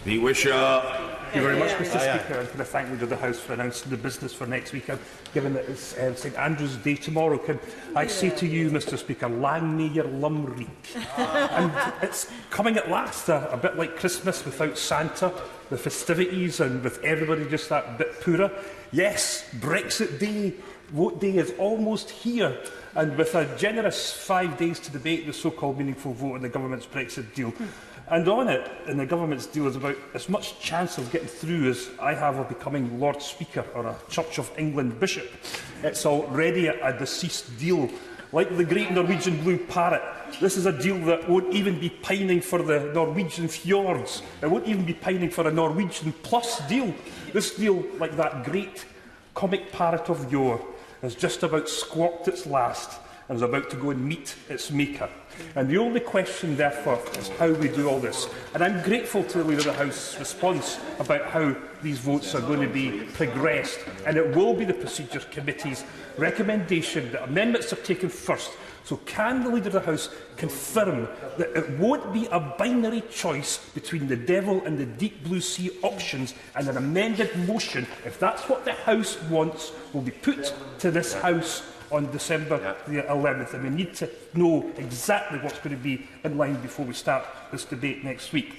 Speak Wishart. Thank you very much, Mr Speaker, and can I thank Leader of the House for announcing the business for next week. And given that it's St Andrew's Day tomorrow, can I say to you, Mr Speaker, lang may your lum reek. And it's coming at last, a bit like Christmas without Santa, the festivities and with everybody just that bit poorer. Yes, Brexit Day, vote day is almost here, and with a generous 5 days to debate the so-called meaningful vote on the government's Brexit deal. And on it, in the government's deal, is about as much chance of getting through as I have of becoming Lord Speaker or a Church of England bishop. It's already a deceased deal. Like the great Norwegian blue parrot, this is a deal that won't even be pining for the Norwegian fjords. It won't even be pining for a Norwegian plus deal. This deal, like that great comic parrot of yore, has just about squawked its last and is about to go and meet its maker. And the only question, therefore, is how we do all this. And I'm grateful to the Leader of the House's response about how these votes are going to be progressed. And it will be the Procedure Committee's recommendation that amendments are taken first. So can the Leader of the House confirm that it won't be a binary choice between the devil and the deep blue sea options, and an amended motion, if that's what the House wants, will be put to this House on December the 11th, and we need to know exactly what's going to be in line before we start this debate next week.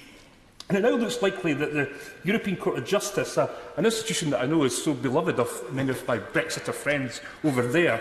And it now looks likely that the European Court of Justice, an institution that I know is so beloved of many of my Brexiter friends over there,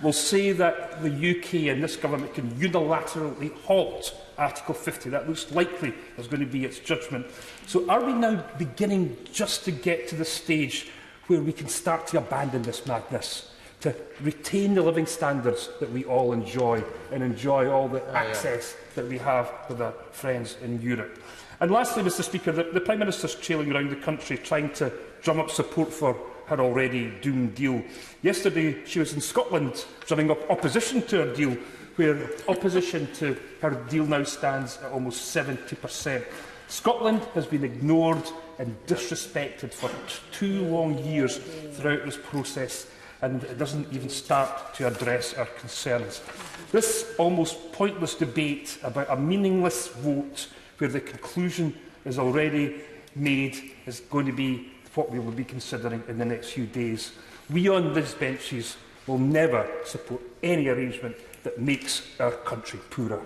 will say that the UK and this government can unilaterally halt Article 50. That looks likely is going to be its judgment. So are we now beginning just to get to the stage where we can start to abandon this madness, to retain the living standards that we all enjoy, and enjoy all the access that we have with our friends in Europe? And lastly, Mr Speaker, the Prime Minister's trailing around the country trying to drum up support for her already doomed deal. Yesterday, she was in Scotland drumming up opposition to her deal, where opposition to her deal now stands at almost 70%. Scotland has been ignored and disrespected for 2 long years throughout this process, and it doesn't even start to address our concerns. This almost pointless debate about a meaningless vote where the conclusion is already made is going to be what we will be considering in the next few days. We on these benches will never support any arrangement that makes our country poorer.